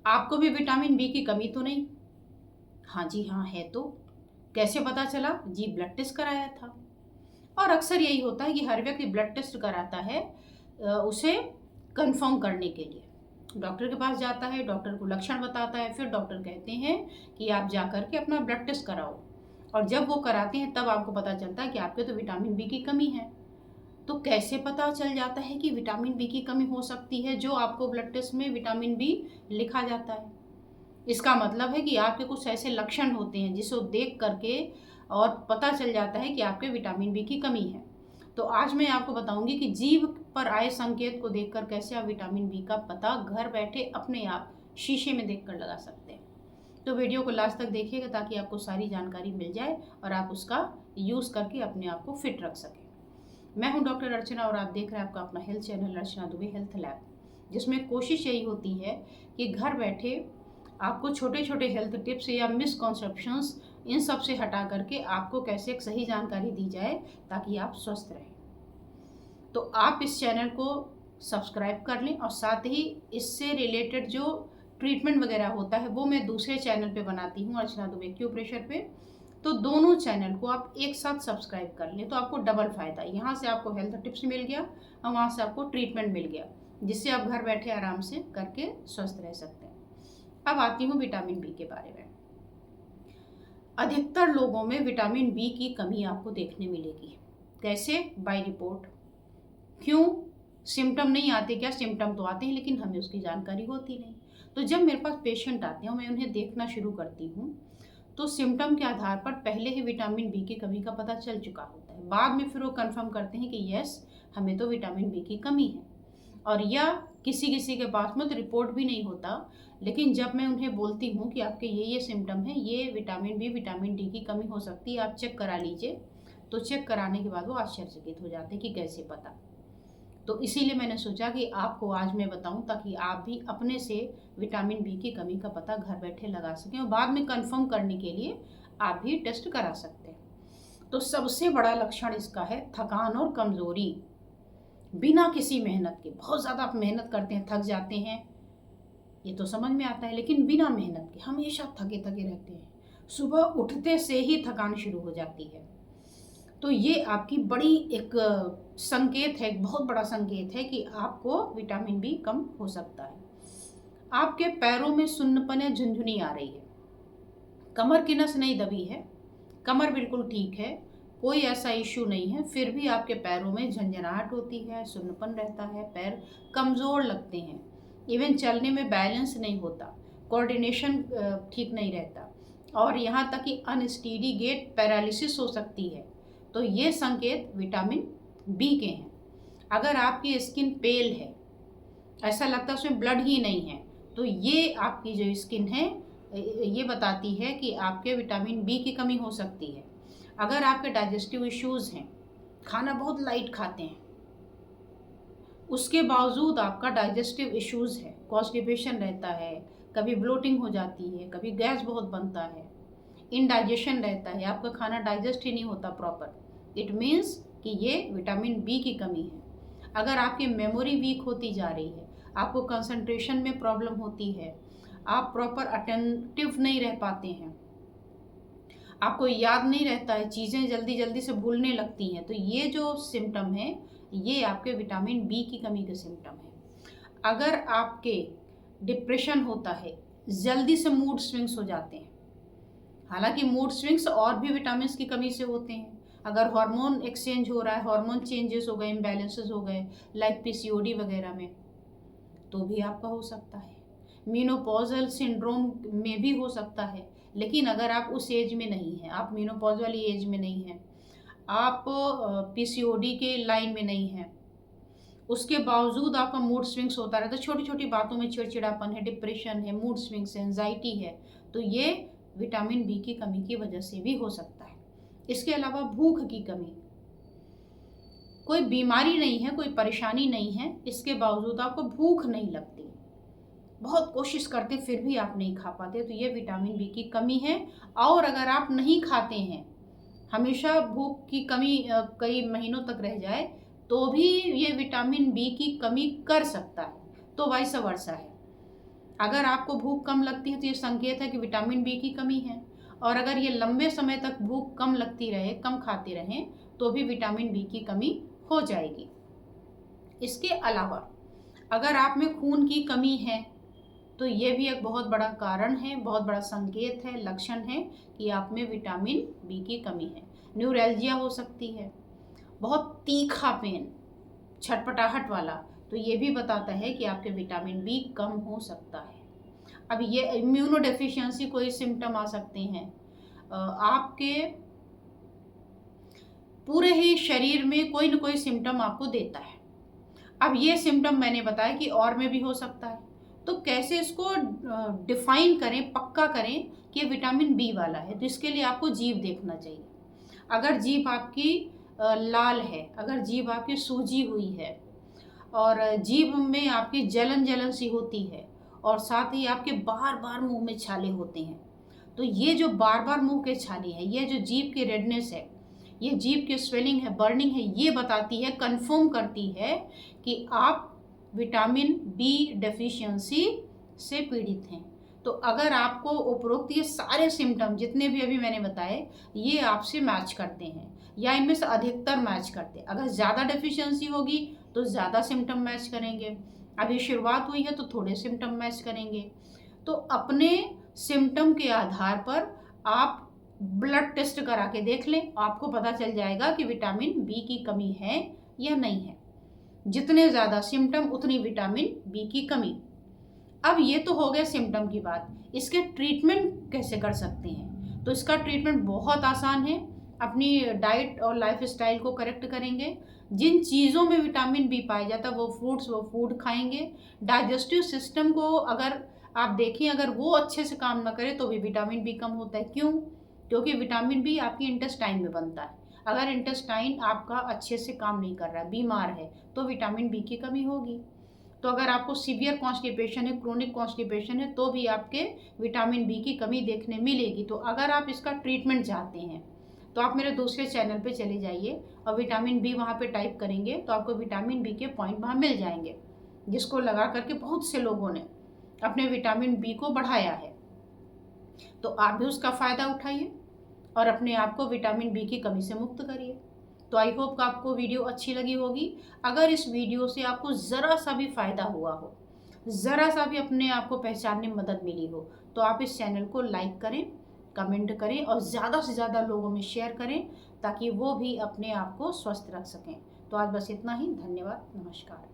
आपको भी vitamin B की कमी तो नहीं? हाँ जी हाँ, है तो। कैसे पता चला? जी, ब्लड टेस्ट कराया था। और अक्सर यही होता है कि हर व्यक्ति ब्लड टेस्ट कराता है उसे कंफर्म करने के लिए। डॉक्टर के पास जाता है, डॉक्टर को लक्षण बताता है, फिर डॉक्टर कहते हैं कि आप जा कर के अपना ब्लड टेस्ट कराओ। और जब वो कराते हैं तब आपको पता चलता है कि आपके तो विटामिन बी की कमी है। तो कैसे पता चल जाता है कि विटामिन बी की कमी हो सकती है जो आपको ब्लड टेस्ट में विटामिन बी लिखा जाता है? इसका मतलब है कि आपके कुछ ऐसे लक्षण होते हैं जिसको देख करके और पता चल जाता है कि आपके विटामिन बी की कमी है। तो आज मैं आपको बताऊंगी कि जीभ पर आए संकेत को देखकर कैसे आप विटामिन बी का पता घर बैठे अपने आप शीशे में देखकर लगा सकते हैं। तो वीडियो को लास्ट तक देखिएगा ताकि आपको सारी जानकारी मिल जाए और आप उसका यूज़ करके अपने आप को फिट रख सकें। मैं हूं डॉक्टर अर्चना और आप देख रहे हैं आपका अपना हेल्थ चैनल अर्चना दुबे हेल्थ लैब, जिसमें कोशिश यही होती है कि घर बैठे आपको छोटे छोटे हेल्थ टिप्स या मिसकॉन्सेप्शंस इन सब से हटा करके आपको कैसे एक सही जानकारी दी जाए ताकि आप स्वस्थ रहें। तो आप इस चैनल को सब्सक्राइब कर लें और साथ ही इससे रिलेटेड जो ट्रीटमेंट वगैरह होता है वो मैं दूसरे चैनल पे बनाती हूँ, अर्चना दुबे एक्यूप्रेशर पे। तो दोनों चैनल को आप एक साथ सब्सक्राइब कर लें तो आपको डबल फ़ायदा, यहाँ से आपको हेल्थ टिप्स मिल गया और वहाँ से आपको ट्रीटमेंट मिल गया, जिससे आप घर बैठे आराम से करके स्वस्थ रह सकते हैं। अब आती हूँ विटामिन बी के बारे में। अधिकतर लोगों में विटामिन बी की कमी आपको देखने मिलेगी। कैसे? Bye report. क्यों? सिम्टम नहीं आते क्या? सिम्टम तो आते हैं लेकिन हमें उसकी जानकारी होती नहीं। तो जब मेरे पास पेशेंट आते हैं मैं उन्हें देखना शुरू करती हूँ तो सिम्टम के आधार पर पहले ही विटामिन बी की कमी का पता चल चुका होता है। बाद में फिर वो कंफर्म करते हैं कि यस, हमें तो विटामिन बी की कमी है। और या किसी किसी के पास में तो रिपोर्ट भी नहीं होता, लेकिन जब मैं उन्हें बोलती हूँ कि आपके ये सिम्टम है, ये विटामिन बी विटामिन डी की कमी हो सकती है, आप चेक करा लीजिए, तो चेक कराने के बाद वो आश्चर्यचकित हो जाते हैं कि कैसे पता। तो इसीलिए मैंने सोचा कि आपको आज मैं बताऊं ताकि आप भी अपने से विटामिन बी की कमी का पता घर बैठे लगा सकें और बाद में कंफर्म करने के लिए आप भी टेस्ट करा सकते हैं। तो सबसे बड़ा लक्षण इसका है थकान और कमज़ोरी। बिना किसी मेहनत के, बहुत ज़्यादा आप मेहनत करते हैं, थक जाते हैं, ये तो समझ में आता है, लेकिन बिना मेहनत के हमेशा थके थके रहते हैं, सुबह उठते से ही थकान शुरू हो जाती है। तो ये आपकी बड़ी एक संकेत है, एक बहुत बड़ा संकेत है कि आपको विटामिन बी कम हो सकता है। आपके पैरों में सुन्नपन या झुनझुनी आ रही है, कमर की नस नहीं दबी है, कमर बिल्कुल ठीक है, कोई ऐसा इशू नहीं है, फिर भी आपके पैरों में झंझनाहट होती है, सुन्नपन रहता है, पैर कमज़ोर लगते हैं, इवन चलने में बैलेंस नहीं होता, कोऑर्डिनेशन ठीक नहीं रहता, और यहाँ तक कि अनस्टीडी गेट पैरालिसिस हो सकती है। तो ये संकेत विटामिन बी के हैं। अगर आपकी स्किन पेल है, ऐसा लगता है उसमें ब्लड ही नहीं है, तो ये आपकी जो स्किन है ये बताती है कि आपके विटामिन बी की कमी हो सकती है। अगर आपके डाइजेस्टिव इश्यूज़ हैं, खाना बहुत लाइट खाते हैं, उसके बावजूद आपका डाइजेस्टिव इश्यूज़ है, कॉन्स्टिपेशन रहता है, कभी ब्लोटिंग हो जाती है, कभी गैस बहुत बनता है, इनडाइजेशन रहता है, आपका खाना डाइजेस्ट ही नहीं होता प्रॉपर, इट मीन्स कि ये विटामिन बी की कमी है। अगर आपकी मेमोरी वीक होती जा रही है, आपको कंसंट्रेशन में प्रॉब्लम होती है, आप प्रॉपर अटेंटिव नहीं रह पाते हैं, आपको याद नहीं रहता है, चीज़ें जल्दी जल्दी से भूलने लगती हैं, तो ये जो सिम्टम है ये आपके विटामिन बी की कमी के सिम्टम है। अगर आपके डिप्रेशन होता है, जल्दी से मूड स्विंग्स हो जाते हैं, हालांकि मूड स्विंग्स और भी विटामिन की कमी से होते हैं। अगर हार्मोन एक्सचेंज हो रहा है, हार्मोन चेंजेस हो गए, इम्बैलेंसेस हो गए, लाइक पीसीओडी वगैरह में, तो भी आपका हो सकता है। मीनोपॉजल सिंड्रोम में भी हो सकता है, लेकिन अगर आप उस एज में नहीं हैं, आप मीनोपॉज वाली एज में नहीं हैं, आप पीसीओडी के लाइन में नहीं हैं, उसके बावजूद आपका मूड स्विंग्स होता रहता है, छोटी छोटी बातों में चिड़चिड़ापन है, डिप्रेशन है, मूड स्विंग्स है, एंजाइटी है, तो ये विटामिन बी की कमी की वजह से भी हो सकता है। इसके अलावा भूख की कमी, कोई बीमारी नहीं है, कोई परेशानी नहीं है, इसके बावजूद आपको भूख नहीं लगती, बहुत कोशिश करते फिर भी आप नहीं खा पाते, तो ये विटामिन बी की कमी है। और अगर आप नहीं खाते हैं, हमेशा भूख की कमी कई महीनों तक रह जाए, तो भी ये विटामिन बी की कमी कर सकता है, तो वाइस वर्सा है। अगर आपको भूख कम लगती है तो ये संकेत है कि विटामिन बी की कमी है, और अगर ये लंबे समय तक भूख कम लगती रहे, कम खाते रहें, तो भी विटामिन बी की कमी हो जाएगी। इसके अलावा अगर आप में खून की कमी है तो ये भी एक बहुत बड़ा कारण है, बहुत बड़ा संकेत है, लक्षण है कि आप में विटामिन बी की कमी है। न्यूरैल्जिया हो सकती है, बहुत तीखा पेन, छटपटाहट वाला, तो ये भी बताता है कि आपके विटामिन बी कम हो सकता है। अब ये इम्यूनो डेफिशिएंसी कोई सिम्टम आ सकते हैं, आपके पूरे ही शरीर में कोई न कोई सिम्टम आपको देता है। अब ये सिम्टम मैंने बताया कि और में भी हो सकता है, तो कैसे इसको डिफाइन करें, पक्का करें कि ये विटामिन बी वाला है। तो इसके लिए आपको जीभ देखना चाहिए। अगर जीभ आपकी लाल है, अगर जीभ आपकी सूजी हुई है और जीभ में आपकी जलन जलन सी होती है और साथ ही आपके बार बार मुंह में छाले होते हैं, तो ये जो बार बार मुंह के छाले हैं, ये जो जीभ की रेडनेस है, ये जीभ की स्वेलिंग है, बर्निंग है, ये बताती है, कंफर्म करती है कि आप विटामिन बी डेफिशिएंसी से पीड़ित हैं। तो अगर आपको उपरोक्त ये सारे सिम्टम जितने भी अभी मैंने बताए ये आपसे मैच करते हैं या इनमें से अधिकतर मैच करते हैं, अगर ज़्यादा डेफिशिएंसी होगी तो ज़्यादा सिम्टम मैच करेंगे, अभी शुरुआत हुई है तो थोड़े सिम्टम मैच करेंगे। तो अपने सिम्टम के आधार पर आप ब्लड टेस्ट करा के देख लें, आपको पता चल जाएगा कि विटामिन बी की कमी है या नहीं है। जितने ज़्यादा सिम्टम उतनी विटामिन बी की कमी। अब ये तो हो गया सिम्टम की बात, इसके ट्रीटमेंट कैसे कर सकते हैं? तो इसका ट्रीटमेंट बहुत आसान है। अपनी डाइट और लाइफ स्टाइल को करेक्ट करेंगे, जिन चीज़ों में विटामिन बी पाया जाता है वो फ्रूट्स, वो फूड खाएंगे। डाइजेस्टिव सिस्टम को अगर आप देखें, अगर वो अच्छे से काम ना करे तो भी विटामिन बी कम होता है। क्यों? क्योंकि विटामिन बी आपकी इंटेस्टाइन में बनता है। अगर इंटेस्टाइन आपका अच्छे से काम नहीं कर रहा है, बीमार है, तो विटामिन बी की कमी होगी। तो अगर आपको सीवियर कॉन्स्टिपेशन है, क्रोनिक कॉन्स्टिपेशन है, तो भी आपके विटामिन बी की कमी देखने मिलेगी। तो अगर आप इसका ट्रीटमेंट चाहते हैं तो आप मेरे दूसरे चैनल पे चले जाइए और विटामिन बी वहाँ पे टाइप करेंगे तो आपको विटामिन बी के पॉइंट वहाँ मिल जाएंगे, जिसको लगा करके बहुत से लोगों ने अपने विटामिन बी को बढ़ाया है। तो आप भी उसका फ़ायदा उठाइए और अपने आप को विटामिन बी की कमी से मुक्त करिए। तो आई होप कि आपको वीडियो अच्छी लगी होगी। अगर इस वीडियो से आपको ज़रा सा भी फ़ायदा हुआ हो, ज़रा सा भी अपने आप को पहचानने में मदद मिली हो, तो आप इस चैनल को लाइक करें, कमेंट करें और ज़्यादा से ज़्यादा लोगों में शेयर करें ताकि वो भी अपने आप को स्वस्थ रख सकें। तो आज बस इतना ही। धन्यवाद। नमस्कार।